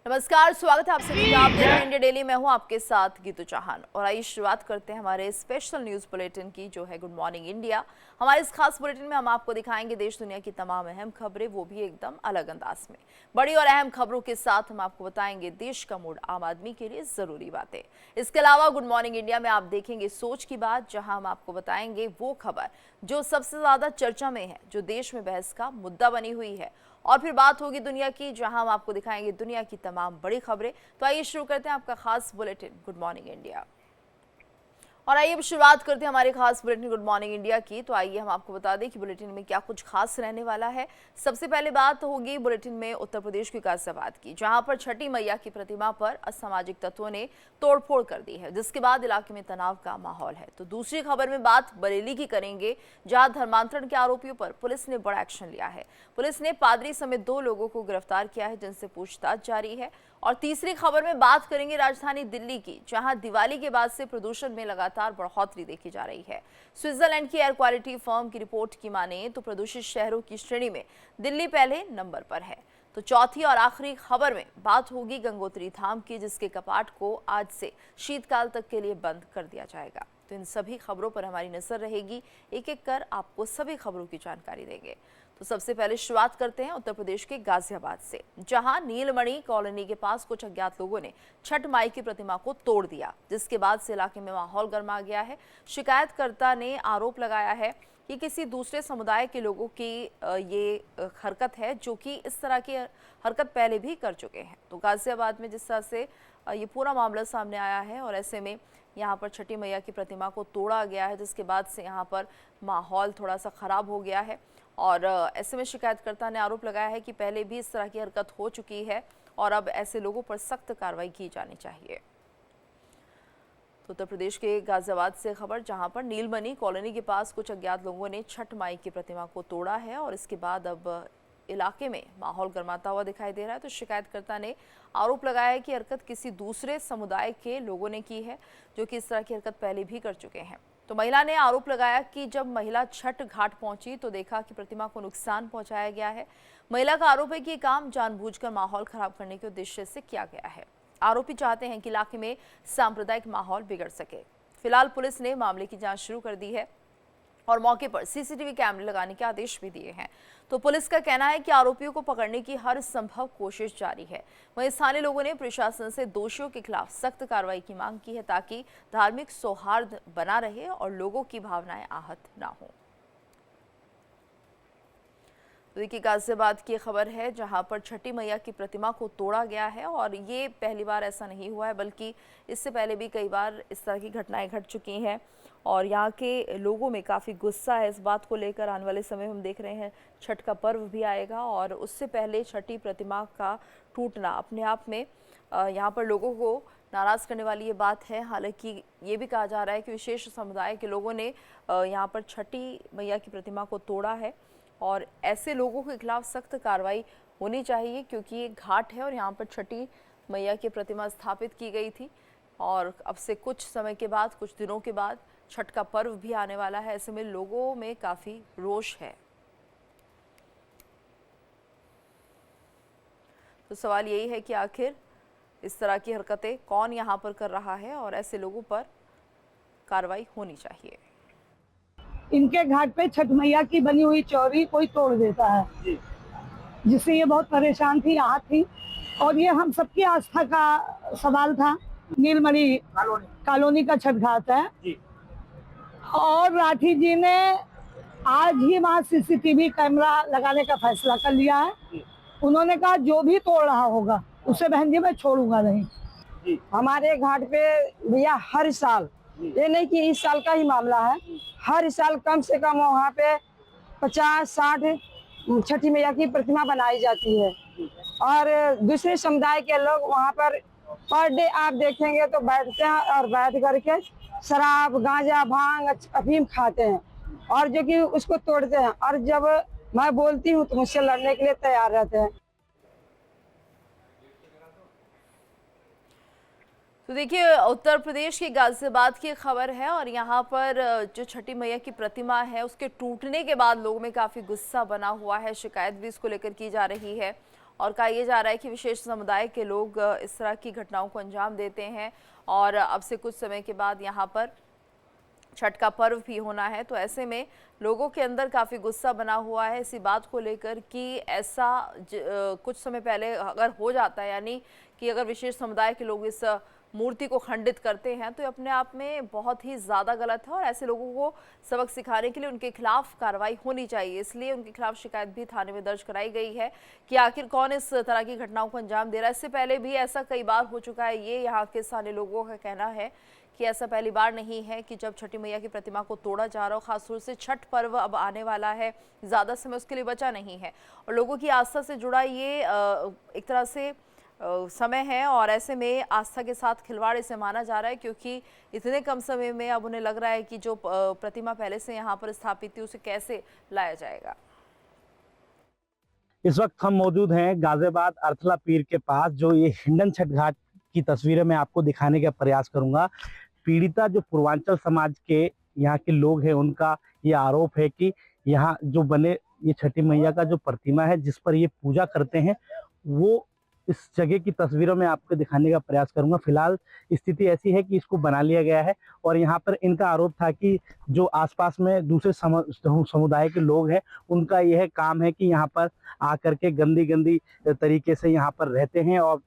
नमस्कार, स्वागत है आप सभी का। आप देख रहे हैं इंडिया डेली। मैं हूं आपके साथ गीतू चौहान और आइए शुरुआत करते हैं हमारे स्पेशल न्यूज बुलेटिन की, जो है गुड मॉर्निंग इंडिया। हमारे इस खास बुलेटिन में हम आपको दिखाएंगे देश दुनिया की तमाम अहम खबरें, वो भी एकदम अलग अंदाज में। बड़ी और अहम खबरों के साथ हम आपको बताएंगे देश का मूड, आम आदमी के लिए जरूरी बातें। इसके अलावा गुड मॉर्निंग इंडिया में आप देखेंगे सोच की बात, जहां हम आपको बताएंगे वो खबर जो सबसे ज्यादा चर्चा में है, जो देश में बहस का मुद्दा बनी हुई है। और फिर बात होगी दुनिया की, जहां हम आपको दिखाएंगे दुनिया की तमाम बड़ी खबरें। तो आइए शुरू करते हैं आपका खास बुलेटिन गुड मॉर्निंग इंडिया। और आइए अब शुरुआत करते हैं हमारे खास बुलेटिन गुड मॉर्निंग इंडिया की। तो आइए हम आपको बता दें कि बुलेटिन में क्या कुछ खास रहने वाला है। सबसे पहले बात होगी बुलेटिन में उत्तर प्रदेश की गाजियाबाद की, जहां पर छठी मैया की प्रतिमा पर असामाजिक तत्वों ने तोड़फोड़ कर दी है, जिसके बाद इलाके में तनाव का माहौल है। तो दूसरी खबर में बात बरेली की करेंगे, जहां धर्मांतरण के आरोपियों पर पुलिस ने बड़ा एक्शन लिया है। पुलिस ने पादरी समेत 2 लोगों को गिरफ्तार किया है, जिनसे पूछताछ जारी है। और तीसरी खबर में बात करेंगे राजधानी दिल्ली की, जहां दिवाली के बाद से प्रदूषण में लगातार बढ़ोतरी देखी जा रही है। स्विट्जरलैंड की एयर क्वालिटी फर्म की रिपोर्ट की माने तो प्रदूषित शहरों की श्रेणी में दिल्ली पहले नंबर पर है। तो चौथी और आखिरी खबर में बात होगी गंगोत्री धाम की, जिसके कपाट को आज से शीतकाल तक के लिए बंद कर दिया जाएगा। तो इन सभी खबरों पर हमारी नजर रहेगी, एक एक कर आपको सभी खबरों की जानकारी देंगे। तो सबसे पहले शुरुआत करते हैं उत्तर प्रदेश के गाजियाबाद से, जहां नीलमणि कॉलोनी के पास कुछ अज्ञात लोगों ने छठ माई की प्रतिमा को तोड़ दिया, जिसके बाद से इलाके में माहौल गर्मा गया है। शिकायतकर्ता ने आरोप लगाया है कि किसी दूसरे समुदाय के लोगों की ये हरकत है, जो कि इस तरह की हरकत पहले भी कर चुके हैं। तो गाजियाबाद में जिस तरह से ये पूरा मामला सामने आया है, और ऐसे में यहाँ पर छठी मैया की प्रतिमा को तोड़ा गया है, जिसके बाद से यहाँ पर माहौल थोड़ा सा खराब हो गया है। और ऐसे में शिकायतकर्ता ने आरोप लगाया है कि पहले भी इस तरह की हरकत हो चुकी है और अब ऐसे लोगों पर सख्त कार्रवाई की जानी चाहिए। तो उत्तर प्रदेश के गाजियाबाद से खबर, जहां पर नीलमणि कॉलोनी के पास कुछ अज्ञात लोगों ने छठ माई की प्रतिमा को तोड़ा है और इसके बाद अब इलाके में माहौल गर्माता हुआ दिखाई दे रहा है। तो शिकायतकर्ता ने आरोप लगाया है कि हरकत किसी दूसरे समुदाय के लोगों ने की है, जो कि इस तरह की हरकत पहले भी कर चुके हैं। तो महिला ने आरोप लगाया कि जब महिला छठ घाट पहुंची तो देखा कि प्रतिमा को नुकसान पहुंचाया गया है। महिला का आरोप है कि ये काम जानबूझकर माहौल खराब करने के उद्देश्य से किया गया है। आरोपी चाहते हैं कि इलाके में सांप्रदायिक माहौल बिगड़ सके। फिलहाल पुलिस ने मामले की जांच शुरू कर दी है और मौके पर सीसीटीवी कैमरे लगाने के आदेश भी दिए हैं। तो पुलिस का कहना है कि आरोपियों को पकड़ने की हर संभव कोशिश जारी है। वहीं स्थानीय लोगों ने प्रशासन से दोषियों के खिलाफ सख्त कार्रवाई की मांग की है, ताकि धार्मिक सौहार्द बना रहे और लोगों की भावनाएं आहत ना हो। तो देखिए, गाजियाबाद की खबर है, जहां पर छठी मैया की प्रतिमा को तोड़ा गया है और ये पहली बार ऐसा नहीं हुआ है, बल्कि इससे पहले भी कई बार इस तरह की घटनाएं घट चुकी हैं। और यहाँ के लोगों में काफ़ी गुस्सा है इस बात को लेकर। आने वाले समय हम देख रहे हैं छठ का पर्व भी आएगा और उससे पहले छठी प्रतिमा का टूटना अपने आप में यहाँ पर लोगों को नाराज़ करने वाली ये बात है। हालांकि ये भी कहा जा रहा है कि विशेष समुदाय के लोगों ने यहाँ पर छठी मैया की प्रतिमा को तोड़ा है और ऐसे लोगों के खिलाफ सख्त कार्रवाई होनी चाहिए, क्योंकि ये घाट है और यहाँ पर छठी मैया की प्रतिमा स्थापित की गई थी। और अब से कुछ समय के बाद, कुछ दिनों के बाद छठ का पर्व भी आने वाला है। ऐसे में लोगों में काफ़ी रोष है। तो सवाल यही है कि आखिर इस तरह की हरकतें कौन यहाँ पर कर रहा है और ऐसे लोगों पर कार्रवाई होनी चाहिए। इनके घाट पे छठ मैया की बनी हुई चौरी कोई तोड़ देता है, जिससे ये बहुत परेशान थी, राहत थी। और ये हम सबकी आस्था का सवाल था। नीलमणि कॉलोनी का छठ घाट है और राठी जी ने आज ही वहाँ सीसीटीवी कैमरा लगाने का फैसला कर लिया है। उन्होंने कहा जो भी तोड़ रहा होगा उसे बहन जी मैं छोड़ूंगा नहीं। हमारे घाट पे भैया हर साल, ये नहीं कि इस साल का ही मामला है, हर साल कम से कम वहाँ पे 50-60 छठी मैया की प्रतिमा बनाई जाती है। और दूसरे समुदाय के लोग वहाँ पर डे आप देखेंगे तो बैठते हैं और बैठ करके शराब, गांजा, भांग, अफीम खाते हैं और जो कि उसको तोड़ते हैं। और जब मैं बोलती हूँ तो मुझसे लड़ने के लिए तैयार रहते हैं। तो देखिए, उत्तर प्रदेश के गाजियाबाद की खबर है और यहाँ पर जो छठी मैया की प्रतिमा है उसके टूटने के बाद लोगों में काफ़ी गुस्सा बना हुआ है। शिकायत भी इसको लेकर की जा रही है और कहा यह जा रहा है कि विशेष समुदाय के लोग इस तरह की घटनाओं को अंजाम देते हैं और अब से कुछ समय के बाद यहाँ पर छठ का पर्व भी होना है। तो ऐसे में लोगों के अंदर काफ़ी गुस्सा बना हुआ है इसी बात को लेकर कि ऐसा कुछ समय पहले अगर हो जाता है, यानी कि अगर विशेष समुदाय के लोग इस मूर्ति को खंडित करते हैं तो ये अपने आप में बहुत ही ज़्यादा गलत है और ऐसे लोगों को सबक सिखाने के लिए उनके खिलाफ कार्रवाई होनी चाहिए। इसलिए उनके खिलाफ शिकायत भी थाने में दर्ज कराई गई है कि आखिर कौन इस तरह की घटनाओं को अंजाम दे रहा है। इससे पहले भी ऐसा कई बार हो चुका है, ये यहाँ के स्थानीय लोगों का कहना है कि ऐसा पहली बार नहीं है कि जब छठी मैया की प्रतिमा को तोड़ा जा रहा हो। खासतौर से छठ पर्व अब आने वाला है, ज़्यादा समय उसके लिए बचा नहीं है और लोगों की आस्था से जुड़ा ये एक तरह से समय है और ऐसे में आस्था के साथ खिलवाड़ इसे माना जा रहा है क्योंकि इतने कम समय में अब उन्हें लग रहा है कि जो प्रतिमा पहले से यहाँ पर स्थापित थी उसे कैसे लाया जाएगा। इस वक्त हम मौजूद हैं गाजियाबाद अरथला पीर के पास, जो ये हिंडन छठ घाट की तस्वीरें मैं आपको दिखाने का प्रयास करूंगा। पीड़िता जो पूर्वांचल समाज के यहाँ के लोग हैं, उनका ये आरोप है कि यहाँ जो बने ये छठी मैया का जो प्रतिमा है जिस पर ये पूजा करते हैं, वो इस जगह की तस्वीरों में आपको दिखाने का प्रयास करूंगा। फिलहाल स्थिति ऐसी है कि इसको बना लिया गया है और यहाँ पर इनका आरोप था कि जो आसपास में दूसरे समुदाय के लोग हैं उनका यह काम है कि यहाँ पर आकर के गंदी गंदी तरीके से यहाँ पर रहते हैं और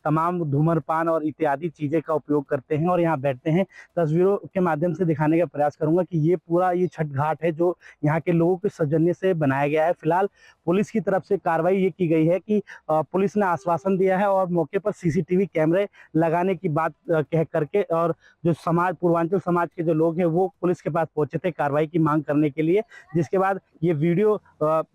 तमाम धूम्रपान और इत्यादि चीज़ें का उपयोग करते हैं और यहाँ बैठते हैं। तस्वीरों के माध्यम से दिखाने का प्रयास करूंगा कि ये पूरा ये छठ घाट है जो यहाँ के लोगों के सौजन्य से बनाया गया है। फिलहाल पुलिस की तरफ से कार्रवाई ये की गई है कि पुलिस ने आश्वासन दिया है और मौके पर सीसीटीवी कैमरे लगाने की बात कह करके, और जो समाज पूर्वांचल समाज के जो लोग हैं वो पुलिस के पास पहुंचे थे कार्रवाई की मांग करने के लिए। जिसके बाद ये वीडियो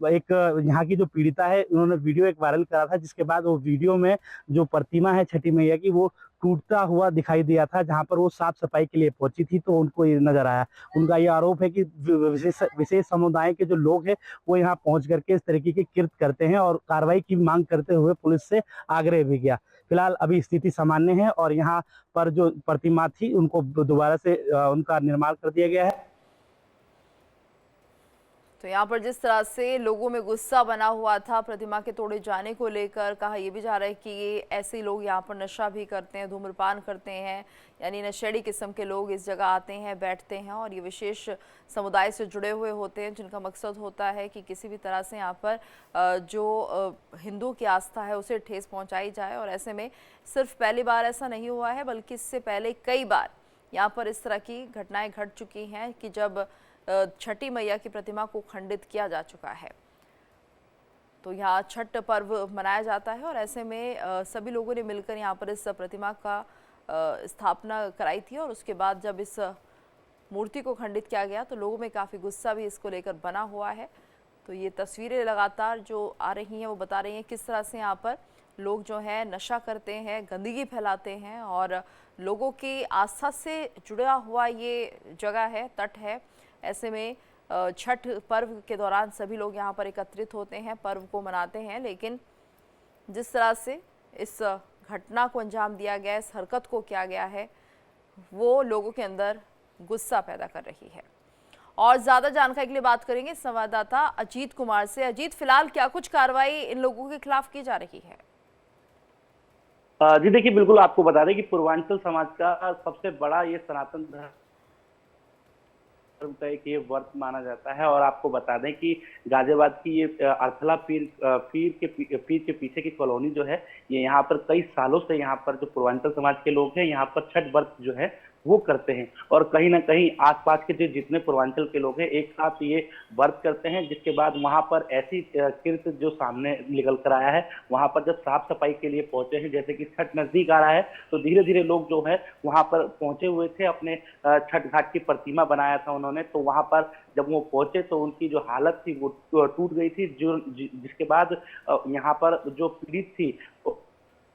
एक यहाँ की जो पीड़िता है उन्होंने वीडियो एक वायरल करा था, जिसके बाद वो वीडियो में जो प्रतिमा है छठी मैया की वो टूटता हुआ दिखाई दिया था। जहां पर वो साफ सफाई के लिए पहुंची थी तो उनको ये नजर आया। उनका ये आरोप है कि विशेष समुदाय के जो लोग हैं वो यहाँ पहुंच करके इस तरीके के कृत्य करते हैं और कार्रवाई की मांग करते हुए पुलिस से आग्रह भी किया। फिलहाल अभी स्थिति सामान्य है और यहाँ पर जो प्रतिमा थी उनको दोबारा से उनका निर्माण कर दिया गया है। तो यहाँ पर जिस तरह से लोगों में गुस्सा बना हुआ था प्रतिमा के तोड़े जाने को लेकर, कहा यह भी जा रहा है कि ये ऐसे लोग यहाँ पर नशा भी करते हैं, धूम्रपान करते हैं, यानी नशेड़ी किस्म के लोग इस जगह आते हैं, बैठते हैं और ये विशेष समुदाय से जुड़े हुए होते हैं जिनका मकसद होता है कि किसी भी तरह से यहाँ पर जो हिंदू की आस्था है उसे ठेस पहुँचाई जाए। और ऐसे में सिर्फ पहली बार ऐसा नहीं हुआ है बल्कि इससे पहले कई बार यहाँ पर इस तरह की घटनाएँ घट चुकी हैं कि जब छठी मैया की प्रतिमा को खंडित किया जा चुका है। तो यहाँ छठ पर्व मनाया जाता है और ऐसे में सभी लोगों ने मिलकर यहाँ पर इस प्रतिमा का स्थापना कराई थी और उसके बाद जब इस मूर्ति को खंडित किया गया तो लोगों में काफ़ी गुस्सा भी इसको लेकर बना हुआ है। तो ये तस्वीरें लगातार जो आ रही हैं वो बता रही हैं किस तरह से यहाँ पर लोग जो है नशा करते हैं, गंदगी फैलाते हैं और लोगों की आस्था से जुड़ा हुआ ये जगह है, तट है। ऐसे में छठ पर्व के दौरान सभी लोग यहाँ पर एकत्रित होते हैं, पर्व को मनाते हैं, लेकिन जिस तरह से इस घटना को अंजाम दिया गया, इस हरकत को किया गया है, वो लोगों के अंदर गुस्सा पैदा कर रही है। और ज़्यादा जानकारी के लिए बात करेंगे संवाददाता अजीत कुमार से। अजीत, फिलहाल क्या कुछ कार्रवाई इन लोगों के खिलाफ की जा रही है? जी देखिए, बिल्कुल आपको बता दें कि पूर्वांचल समाज का सबसे बड़ा ये सनातन धर्म का एक ये व्रत माना जाता है। और आपको बता दें कि गाजियाबाद की ये अरथला पीर के पीछे की कॉलोनी जो है, ये यहाँ पर कई सालों से यहाँ पर जो पूर्वांचल समाज के लोग हैं यहाँ पर छठ व्रत जो है वो करते हैं। और कहीं ना कहीं आसपास के जो जितने पूर्वांचल के लोग हैं एक साथ ये व्रत करते हैं, जिसके बाद वहां पर ऐसी कृत्य जो सामने निकल कर आया है, वहां पर जब साफ सफाई के लिए पहुंचे हैं, जैसे कि छठ नजदीक आ रहा है तो धीरे धीरे लोग जो है वहां पर पहुंचे हुए थे। अपने छठ घाट की प्रतिमा बनाया था उन्होंने, तो वहां पर जब वो पहुंचे तो उनकी जो हालत थी वो टूट गई थी, जिसके बाद यहाँ पर जो पीड़ित थी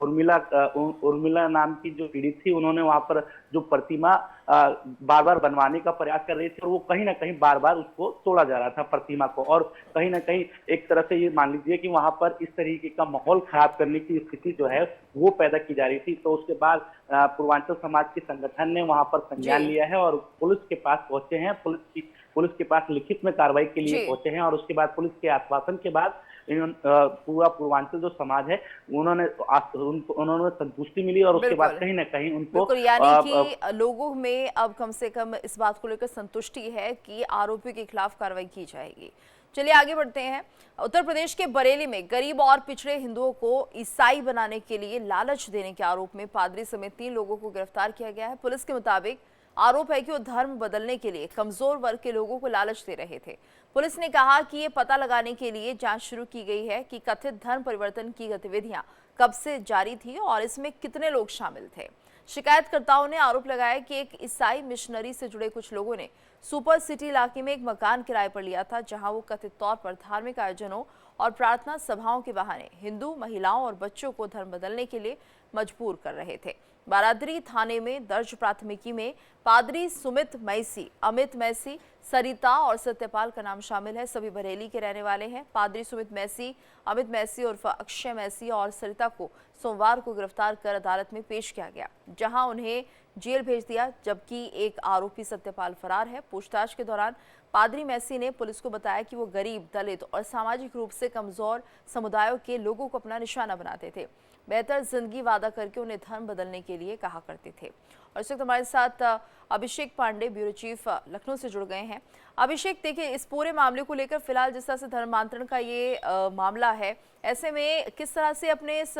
उर्मिला नाम की जो पीड़ित थी, उन्होंने वहां पर जो प्रतिमा बार बार बनवाने का प्रयास कर रही थी और वो कहीं ना कहीं बार बार उसको तोड़ा जा रहा था प्रतिमा को। और कहीं ना कहीं एक तरह से ये मान लीजिए कि वहां पर इस तरीके का माहौल खराब करने की स्थिति जो है वो पैदा की जा रही थी। तो उसके बाद पूर्वांचल समाज के संगठन ने वहां पर संज्ञान लिया है और पुलिस के पास पहुंचे हैं। पुलिस के पास लिखित में कार्रवाई के लिए पहुंचे हैं और उसके बाद पुलिस के आश्वासन के बाद पूरा पूर्वांचल जो समाज है उन्होंने संतुष्टि मिली और उसके बाद बिल्कुल। कहीं ना कहीं उनको बिल्कुल, यानी कि लोगों में अब कम से कम इस बात को लेकर संतुष्टि है कि आरोपियों के खिलाफ कार्रवाई की जाएगी। चलिए आगे बढ़ते हैं। उत्तर प्रदेश के बरेली में गरीब और पिछड़े हिंदुओं को ईसाई बनाने के लिए लालच देने के आरोप में पादरी समेत 3 लोगों को गिरफ्तार किया गया है। पुलिस के मुताबिक आरोप है कि वो धर्म बदलने के लिए कमजोर वर्ग के लोगों को लालच दे रहे थे। पुलिस ने कहा कि ये पता लगाने के लिए जांच शुरू की गई है कि कथित धर्म परिवर्तन की गतिविधियां कब से जारी थी और इसमें कितने लोग शामिल थे। शिकायतकर्ताओं ने आरोप लगाया कि एक ईसाई मिशनरी से जुड़े कुछ लोगों ने सुपर सिटी इलाके में एक मकान किराए पर लिया था, जहां वो कथित तौर पर धार्मिक आयोजनों और प्रार्थना सभाओं के बहाने हिंदू महिलाओं और बच्चों को धर्म बदलने के लिए मजबूर कर रहे थे। बारादरी थाने में दर्ज प्राथमिकी में पादरी सुमित मैसी, अमित मैसी, सरिता और सत्यपाल का नाम शामिल है। सभी बरेली के रहने वाले हैं। पादरी सुमित मैसी, अमित मैसी उर्फ अक्षय मैसी और सरिता को सोमवार को गिरफ्तार कर अदालत में पेश किया गया, जहां उन्हें जेल भेज दिया, जबकि एक आरोपी सत्यपाल फरार है। पूछताछ के दौरान पादरी मैसी ने पुलिस को बताया कि वो गरीब, दलित और सामाजिक रूप से कमजोर समुदायों के लोगों को अपना निशाना बनाते थे, बेहतर जिंदगी वादा करके उन्हें धर्म बदलने के लिए कहा करते थे। और इस वक्त हमारे साथ अभिषेक पांडे, ब्यूरो चीफ लखनऊ से जुड़ गए हैं। अभिषेक, देखिए इस पूरे मामले को लेकर फिलहाल जिस तरह से धर्मांतरण का ये मामला है, ऐसे में किस तरह से अपने इस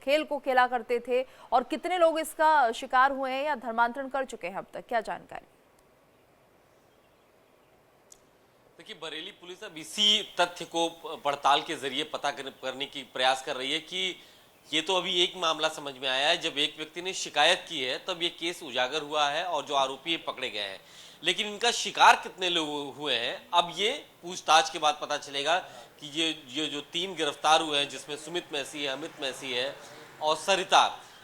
खेल को खेला करते थे और कितने लोग इसका शिकार हुए हैं या धर्मांतरण कर चुके हैं अब तक, क्या जानकारी? देखिए, बरेली पुलिस अब इसी तथ्य को पड़ताल के जरिए पता करने की प्रयास कर रही है कि ये तो अभी एक मामला समझ में आया है, जब एक व्यक्ति ने शिकायत की है तब ये केस उजागर हुआ है और जो आरोपी पकड़े गए हैं, लेकिन इनका शिकार कितने लोग हुए हैं अब ये पूछताछ के बाद पता चलेगा कि ये जो 3 गिरफ्तार हुए हैं, जिसमें सुमित मैसी है, अमित मैसी है और सरिता,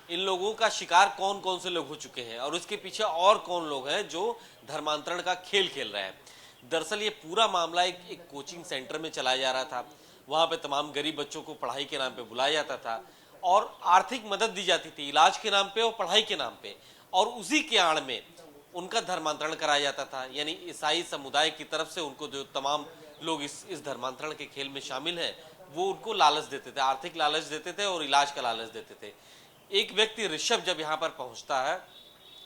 इन लोगों का शिकार कौन कौन से लोग हो चुके हैं और उसके पीछे और कौन लोग हैं जो धर्मांतरण का खेल खेल रहे हैं। दरअसल ये पूरा मामला एक कोचिंग सेंटर में चलाया जा रहा था। वहां पे तमाम गरीब बच्चों को पढ़ाई के नाम पे बुलाया जाता था और आर्थिक मदद दी जाती थी, इलाज के नाम पे और पढ़ाई के नाम पे, और उसी के आड़ में उनका धर्मांतरण कराया जाता था। यानी ईसाई समुदाय की तरफ से उनको जो तमाम लोग इस धर्मांतरण के खेल में शामिल हैं, वो उनको लालच देते थे, आर्थिक लालच देते थे और इलाज का लालच देते थे। एक व्यक्ति ऋषभ जब यहाँ पर पहुंचता है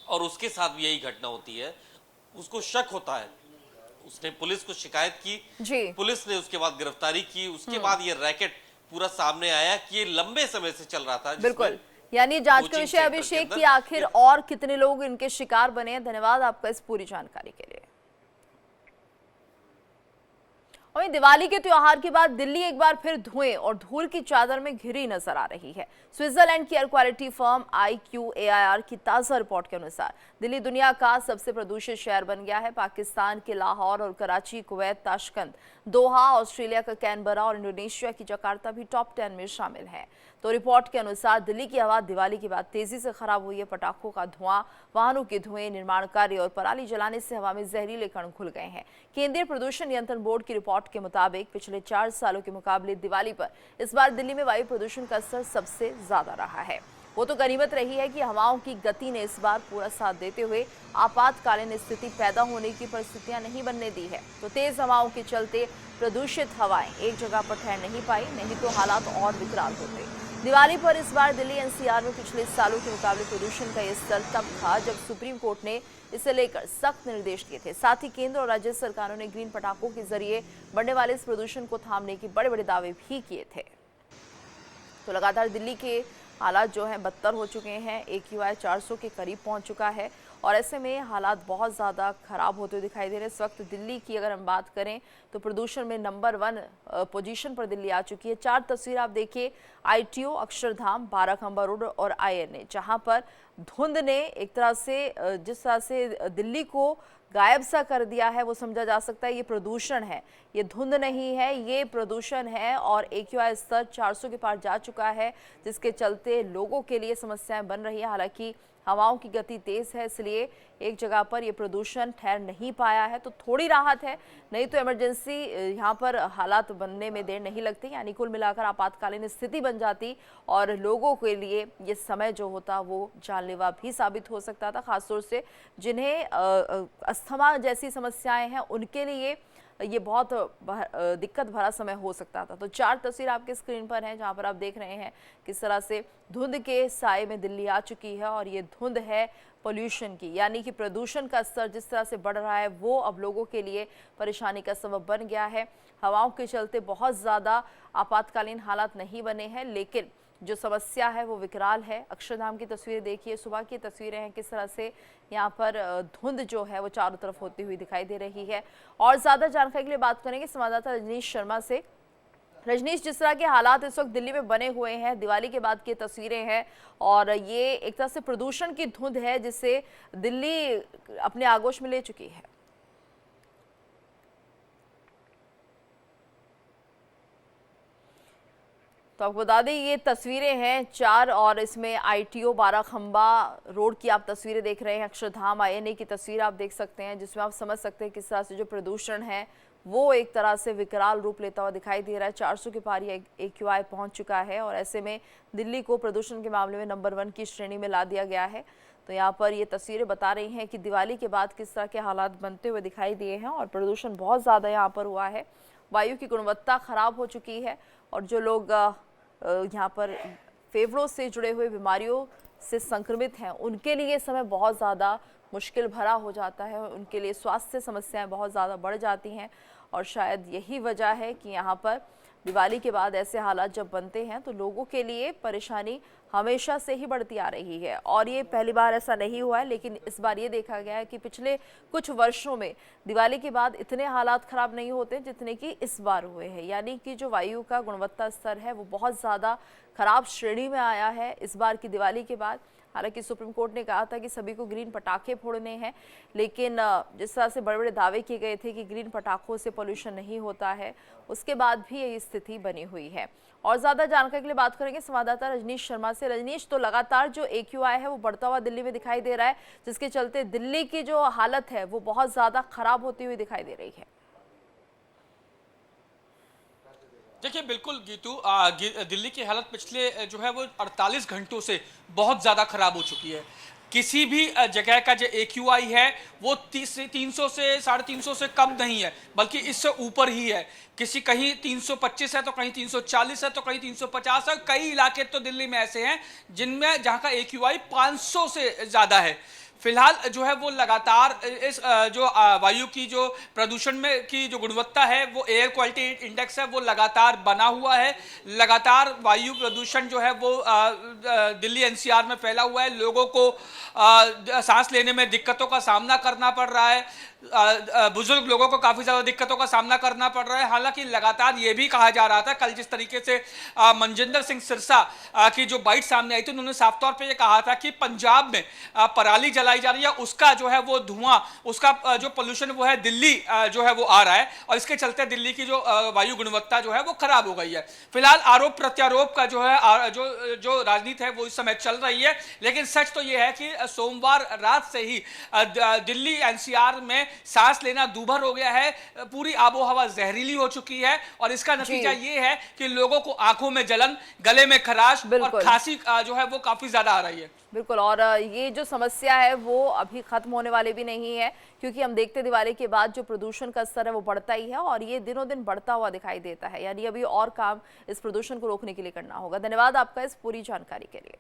और उसके साथ भी यही घटना होती है, उसको शक होता है, उसने पुलिस को शिकायत की, पुलिस ने उसके बाद गिरफ्तारी की। उसके बाद ये रैकेट पूरा सामने आया कि ये लंबे समय से चल रहा था। बिल्कुल, यानी जांच का विषय अभिषेक की आखिर और कितने लोग इनके शिकार बने हैं। धन्यवाद आपका इस पूरी जानकारी के लिए। वहीं दिवाली के त्योहार के बाद दिल्ली एक बार फिर धुएं और धूल की चादर में घिरी नजर आ रही है। स्विट्जरलैंड की एयर क्वालिटी फर्म IQAIR की ताजा रिपोर्ट के अनुसार दिल्ली दुनिया का सबसे प्रदूषित शहर बन गया है। पाकिस्तान के लाहौर और कराची, कुवैत, ताशकंद, दोहा, ऑस्ट्रेलिया का कैनबरा और इंडोनेशिया की जकार्ता भी टॉप 10 में शामिल है। तो रिपोर्ट के अनुसार दिल्ली की हवा दिवाली के बाद तेजी से खराब हुई है। पटाखों का धुआं, वाहनों के धुएं, निर्माण कार्य और पराली जलाने से हवा में जहरीले कण घुल गए हैं। केंद्रीय प्रदूषण नियंत्रण बोर्ड की रिपोर्ट के मुताबिक पिछले 4 सालों के मुकाबले दिवाली पर इस बार दिल्ली में वायु प्रदूषण का स्तर सबसे ज्यादा रहा है। वो तो गनीमत रही है कि हवाओं की गति ने इस बार पूरा साथ देते हुए आपातकालीन स्थिति पैदा होने की परिस्थितियां नहीं बनने दी है। तो तेज हवाओं के चलते प्रदूषित हवाएं एक जगह पर ठहर नहीं पाई, नहीं तो हालात और विकराल होते। दिवाली पर इस बार दिल्ली NCR में पिछले सालों के मुकाबले प्रदूषण का यह स्तर तब था जब सुप्रीम कोर्ट ने इसे लेकर सख्त निर्देश दिए थे। साथ ही केंद्र और राज्य सरकारों ने ग्रीन पटाखों के जरिए बढ़ने वाले इस प्रदूषण को थामने के बड़े बड़े दावे भी किए थे। तो लगातार दिल्ली के हालात जो हैं बदतर हो चुके हैं। AQI 400 के करीब पहुंच चुका है और ऐसे में हालात बहुत ज़्यादा खराब होते हुए दिखाई दे रहे हैं। इस वक्त दिल्ली की अगर हम बात करें तो प्रदूषण में नंबर 1 पोजीशन पर दिल्ली आ चुकी है। 4 तस्वीर आप देखिए, ITO, अक्षरधाम, बाराखंबा रोड और INA, जहां पर धुंध ने एक तरह से जिस तरह से दिल्ली को गायब सा कर दिया है, वो समझा जा सकता है ये प्रदूषण है, ये धुंध नहीं है, ये प्रदूषण है। और AQI स्तर 400 के पार जा चुका है, जिसके चलते लोगों के लिए समस्याएं बन रही है। हालांकि हवाओं की गति तेज है, इसलिए एक जगह पर ये प्रदूषण ठहर नहीं पाया है, तो थोड़ी राहत है। नहीं तो इमरजेंसी यहाँ पर हालात बनने में देर नहीं लगती, यानी कुल मिलाकर आपातकालीन स्थिति बन जाती और लोगों के लिए ये समय जो होता वो जानलेवा भी साबित हो सकता था। खासतौर से जिन्हें अस्थमा जैसी समस्याएं हैं उनके लिए ये बहुत दिक्कत भरा समय हो सकता था। तो 4 तस्वीर आपके स्क्रीन पर हैं जहां पर आप देख रहे हैं किस तरह से धुंध के साए में दिल्ली आ चुकी है और ये धुंध है पोल्यूशन की, यानी कि प्रदूषण का स्तर जिस तरह से बढ़ रहा है वो अब लोगों के लिए परेशानी का सबब बन गया है। हवाओं के चलते बहुत ज़्यादा आपातकालीन हालात नहीं बने हैं, लेकिन जो समस्या है वो विकराल है। अक्षरधाम की तस्वीरें देखिए, सुबह की तस्वीरें हैं, किस तरह से यहाँ पर धुंध जो है वो चारों तरफ होती हुई दिखाई दे रही है। और ज़्यादा जानकारी के लिए बात करेंगे संवाददाता रजनीश शर्मा से। रजनीश, जिस तरह के हालात इस वक्त दिल्ली में बने हुए हैं, दिवाली के बाद की तस्वीरें हैं और ये एक तरह से प्रदूषण की धुंध है जिसे दिल्ली अपने आगोश में ले चुकी है। तो आपको बता दें ये तस्वीरें हैं 4 और इसमें ITO 12 खंबा रोड की आप तस्वीरें देख रहे हैं। अक्षरधाम INA की तस्वीर आप देख सकते हैं जिसमें आप समझ सकते हैं किस तरह से जो प्रदूषण है वो एक तरह से विकराल रूप लेता हुआ दिखाई दे रहा है। 400 के पार ये AQI पहुंच चुका है और ऐसे में दिल्ली को प्रदूषण के मामले में नंबर 1 की श्रेणी में ला दिया गया है। तो यहाँ पर ये तस्वीरें बता रही हैं कि दिवाली के बाद किस तरह के हालात बनते हुए दिखाई दिए हैं और प्रदूषण बहुत ज़्यादा यहाँ पर हुआ है। वायु की गुणवत्ता खराब हो चुकी है और जो लोग यहाँ पर फेफड़ों से जुड़े हुए बीमारियों से संक्रमित हैं उनके लिए समय बहुत ज़्यादा मुश्किल भरा हो जाता है, उनके लिए स्वास्थ्य समस्याएं बहुत ज़्यादा बढ़ जाती हैं और शायद यही वजह है कि यहाँ पर दिवाली के बाद ऐसे हालात जब बनते हैं तो लोगों के लिए परेशानी हमेशा से ही बढ़ती आ रही है। और ये पहली बार ऐसा नहीं हुआ है, लेकिन इस बार ये देखा गया है कि पिछले कुछ वर्षों में दिवाली के बाद इतने हालात खराब नहीं होते जितने कि इस बार हुए हैं, यानी कि जो वायु का गुणवत्ता स्तर है वो बहुत ज़्यादा खराब श्रेणी में आया है इस बार की दिवाली के बाद। हालांकि सुप्रीम कोर्ट ने कहा था कि सभी को ग्रीन पटाखे फोड़ने हैं, लेकिन जिस तरह से बड़े बड़े दावे किए गए थे कि ग्रीन पटाखों से पोल्यूशन नहीं होता है, उसके बाद भी ये स्थिति बनी हुई है। और ज़्यादा जानकारी के लिए बात करेंगे संवाददाता रजनीश शर्मा से। रजनीश, तो लगातार जो AQI है वो बढ़ता हुआ दिल्ली में दिखाई दे रहा है, जिसके चलते दिल्ली की जो हालत है वो बहुत ज़्यादा खराब होती हुई दिखाई दे रही है। देखिए बिल्कुल गीतू, दिल्ली की हालत पिछले जो है वो 48 घंटों से बहुत ज़्यादा खराब हो चुकी है। किसी भी जगह का जो AQI है वो 300 से 350 से कम नहीं है, बल्कि इससे ऊपर ही है। किसी कहीं 325 है तो कहीं 340 है तो कहीं 350 है। कई इलाके तो दिल्ली में ऐसे हैं जिनमें जहाँ का AQI 500 से ज़्यादा है। फिलहाल जो है वो लगातार इस जो वायु की जो प्रदूषण में की जो गुणवत्ता है वो एयर क्वालिटी इंडेक्स है वो लगातार बना हुआ है। लगातार वायु प्रदूषण जो है वो दिल्ली NCR में फैला हुआ है। लोगों को सांस लेने में दिक्कतों का सामना करना पड़ रहा है। बुजुर्ग लोगों को काफी ज्यादा दिक्कतों का सामना करना पड़ रहा है। हालांकि लगातार ये भी कहा जा रहा था, कल जिस तरीके से मनजिंदर सिंह सिरसा की जो बाइट सामने आई थी, उन्होंने साफ तौर पे ये कहा था कि पंजाब में पराली जलाई जा रही है, उसका जो है वो धुआं, उसका जो पोल्यूशन वो है दिल्ली जो है वो आ रहा है और इसके चलते दिल्ली की जो वायु गुणवत्ता जो है वो खराब हो गई है। फिलहाल आरोप प्रत्यारोप का जो है जो राजनीति है वो इस समय चल रही है, लेकिन सच तो ये है कि सोमवार रात से ही दिल्ली NCR में सांस लेना दूभर हो गया है। पूरी आबोहवा जहरीली हो चुकी है और इसका नतीजा ये है कि लोगों को आंखों में जलन, गले में खराश और खांसी जो है वो काफी ज्यादा आ रही है। बिल्कुल, और ये जो समस्या है वो अभी खत्म होने वाली भी नहीं है, क्योंकि हम देखते दिवाली के बाद जो प्रदूषण का स्तर है वो बढ़ता ही है और ये दिनों दिन बढ़ता हुआ दिखाई देता है। यानी अभी और काम इस प्रदूषण को रोकने के लिए करना होगा। धन्यवाद आपका इस पूरी जानकारी के लिए।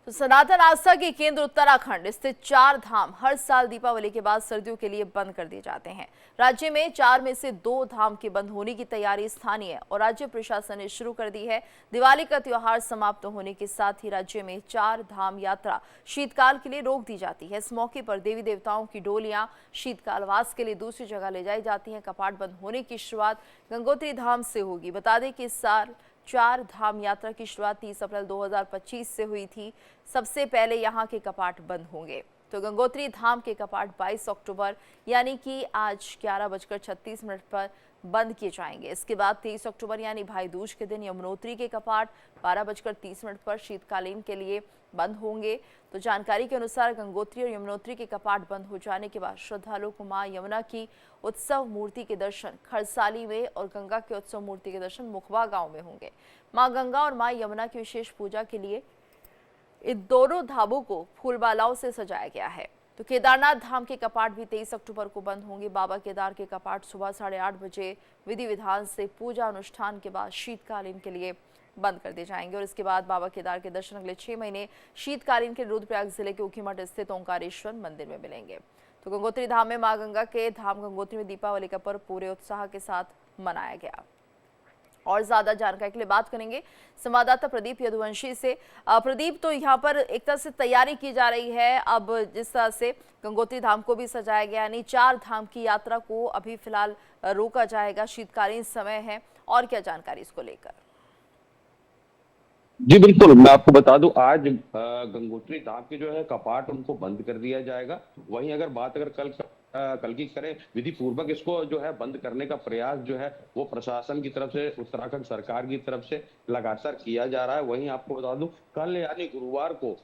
तो सनातन आस्था के केंद्र उत्तराखंड स्थित 4 धाम हर साल दीपावली के बाद सर्दियों के लिए बंद कर दिए जाते हैं। राज्य में 4 में से 2 धाम के बंद होने की तैयारी स्थानीय और राज्य प्रशासन ने शुरू कर दी है। दिवाली का त्योहार समाप्त होने के साथ ही राज्य में 4 धाम यात्रा शीतकाल के लिए रोक दी जाती है। इस मौके पर देवी देवताओं की डोलियां शीतकालवास के लिए दूसरी जगह ले जाई जाती हैं। कपाट बंद होने की शुरुआत गंगोत्री धाम से होगी। बता दें कि इस साल 4 धाम यात्रा की शुरुआत 30 अप्रैल 2025 से हुई थी। सबसे पहले यहां के कपाट बंद होंगे। तो गंगोत्री धाम के कपाट 22 अक्टूबर यानी कि आज 11:36 पर बंद किए जाएंगे। इसके बाद 23 अक्टूबर यानी भाई दूज के दिन यमुनोत्री के कपाट 12:30 पर शीतकालीन के लिए बंद होंगे। तो जानकारी के अनुसार गंगोत्री और यमुनोत्री के कपाट बंद हो जाने के बाद श्रद्धालुओं को मां यमुना की उत्सव मूर्ति के दर्शन खरसाली में और गंगा के उत्सव मूर्ति के दर्शन मुखबा गांव में होंगे। मां गंगा और मां यमुना की विशेष पूजा के लिए इन दोनों धामों को फूलमालाओं से सजाया गया है। तो केदारनाथ धाम के कपाट भी 23 अक्टूबर को बंद होंगे। बाबा केदार के कपाट सुबह 8:30 बजे विधि विधान से पूजा अनुष्ठान के बाद शीतकालीन के लिए बंद कर दिए जाएंगे और इसके बाद बाबा केदार के दर्शन अगले 6 महीने शीतकालीन के रुद्रप्रयाग जिले के ऊखीमठ स्थित ओंकारेश्वर मंदिर में मिलेंगे। तो गंगोत्री धाम में मां गंगा के धाम गंगोत्री में दीपावली का पर्व पूरे उत्साह के साथ मनाया गया। और ज्यादा जानकारी के लिए बात करेंगे संवाददाता प्रदीप यदुवंशी से। प्रदीप, तो यहाँ पर एक तरह से तैयारी की जा रही है, अब जिस तरह से गंगोत्री धाम को भी सजाया गया, यानी 4 धाम की यात्रा को अभी फिलहाल रोका जाएगा, शीतकालीन समय है, और क्या जानकारी इसको लेकर? जी बिल्कुल, मैं आपको बता दूं आज गंगोत्री धाम के जो है कपाट उनको बंद कर दिया जाएगा। वहीं अगर कल की करें, विधि पूर्वक इसको जो है बंद करने का प्रयास जो है वो प्रशासन की तरफ से, उत्तराखंड सरकार की तरफ से लगातार किया जा रहा है। वहीं आपको बता दूं कल यानी गुरुवार को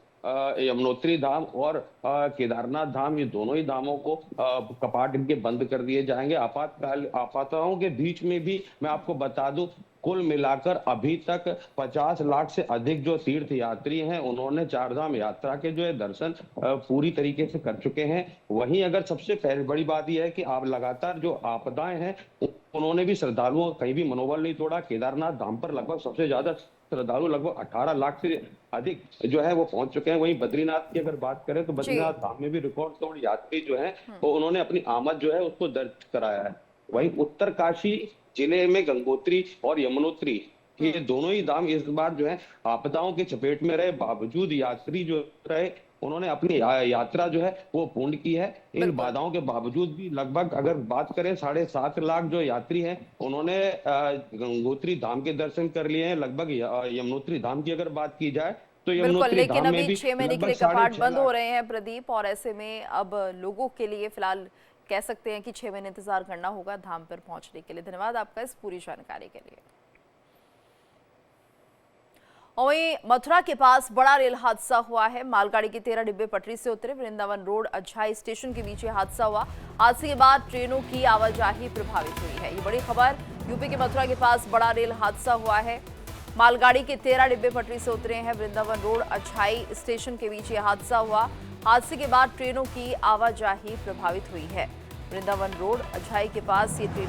यमुनोत्री धाम और केदारनाथ धाम, ये दोनों ही धामों को कपाट इनके बंद कर दिए जाएंगे। आपातों के बीच में भी मैं आपको बता दूं कुल मिलाकर अभी तक 50 लाख से अधिक जो तीर्थ यात्री हैं उन्होंने 4 धाम यात्रा के जो है दर्शन पूरी तरीके से कर चुके हैं। वहीं अगर सबसे पहले बड़ी बात यह है कि आप लगातार जो आपदाएं हैं उन्होंने भी श्रद्धालुओं कहीं भी मनोबल नहीं तोड़ा। केदारनाथ धाम पर लगभग सबसे ज्यादा श्रद्धालु लगभग 18 लाख से अधिक जो है वो पहुंच चुके हैं। वहीं बद्रीनाथ की अगर बात करें तो बद्रीनाथ धाम में भी रिकॉर्ड तोड़ यात्री जो है वो उन्होंने अपनी आमद जो है उसको दर्ज कराया है। वहीं उत्तरकाशी जिले में गंगोत्री और यमुनोत्री ये दोनों ही धाम इस बार जो है आपदाओं के चपेट में रहे बावजूद यात्री जो रहे उन्होंने अपनी यात्रा जो है वो पूर्ण की है। इन बाधाओं के बावजूद भी लगभग अगर बात करें 7.5 लाख जो यात्री हैं उन्होंने गंगोत्री धाम के दर्शन कर लिए हैं। लगभग यमुनोत्री धाम की अगर बात की जाए तो बिल्कुल, लेकिन अभी 6 महीने के लिए कपाट बंद हो रहे हैं प्रदीप, और ऐसे में अब लोगों के लिए फिलहाल कह सकते हैं कि 6 महीने इंतजार करना होगा धाम पर पहुंचने के लिए। धन्यवाद आपका इस पूरी जानकारी के लिए। और वहीं मथुरा के पास बड़ा रेल हादसा हुआ है। मालगाड़ी के 13 डिब्बे पटरी से उतरे। वृंदावन रोड अझाई स्टेशन के बीच हादसा हुआ। हादसे के बाद ट्रेनों की आवाजाही प्रभावित हुई है। ये बड़ी खबर, यूपी के मथुरा के पास बड़ा रेल हादसा हुआ है। मालगाड़ी के 13 डिब्बे पटरी से उतरे हैं। वृंदावन रोड अझाई स्टेशन के बीच हादसा हुआ। हादसे के बाद ट्रेनों की आवाजाही प्रभावित हुई है। वृंदावन रोड अझाई के पास ये ट्रेन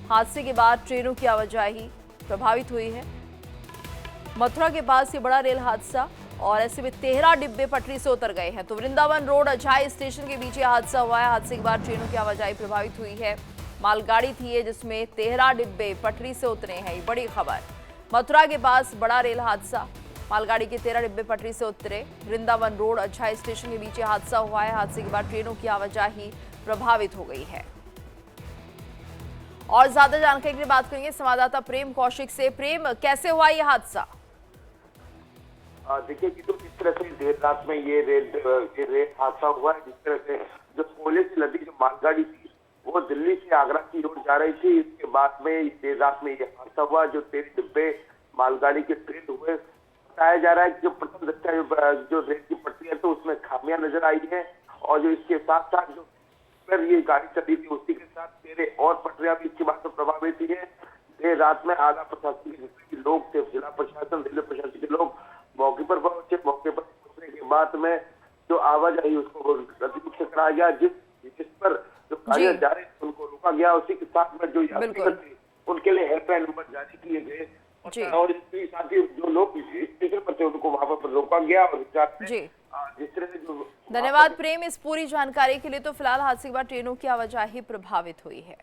हादसे के बाद ट्रेनों की आवाजाही प्रभावित हुई है। मथुरा के पास ये बड़ा रेल हादसा, और ऐसे में 13 डिब्बे पटरी से उतर गए हैं। तो वृंदावन रोड अझाई स्टेशन के बीच हादसा हुआ है। हादसे के बाद ट्रेनों की आवाजाही प्रभावित हुई है। मालगाड़ी थी ये जिसमें 13 डिब्बे पटरी से उतरे हैं। ये बड़ी खबर, मथुरा के पास बड़ा रेल हादसा, मालगाड़ी के 13 डिब्बे पटरी से उतरे। वृंदावन रोड अझाई स्टेशन के बीच हादसा हुआ है। हादसे के बाद ट्रेनों की आवाजाही प्रभावित हो गई है। और ज्यादा जानकारी के लिए बात करेंगे संवाददाता प्रेम कौशिक से। प्रेम, कैसे हुआ ये हादसा? देखिए कि तो जिस तरह से देर रात में ये रेल हादसा हुआ है, जिस तरह से जो कोयले से लदी जो मालगाड़ी थी वो दिल्ली से आगरा की ओर जा रही थी, इसके बाद में देर रात में ये हादसा हुआ। जो 13 डिब्बे मालगाड़ी के ट्रेन हुए, बताया जा रहा है कि जो प्रथम दृष्टया जो रेल की पटरी है तो उसमें खामियां नजर आई है, और जो इसके साथ साथ जो पर ये गाड़ी चली थी उसी के साथ 13 और पटरियां भी इसकी बात से प्रभावित हुई है। देर रात में आला प्रशासन के जितने भी लोग थे, जिला प्रशासन, रेलवे प्रशासन के लोग मौके पर पहुंचे। मौके पर पहुंचने के बाद में जो आवाजाही उसको रद्द कराया गया, जिस पर जो गाड़ियां जा रही थी उनको रोका गया। उसी के साथ में जो यात्री थे उनके लिए हेल्पलाइन नंबर जारी किए गए, और इसके साथ ही जो लोग स्टेशन पर थे उनको वहां पर रोका गया। और जिस तरह से जो धन्यवाद प्रेम इस पूरी जानकारी के लिए। तो फिलहाल हादसे के बाद ट्रेनों की आवाजाही प्रभावित हुई है।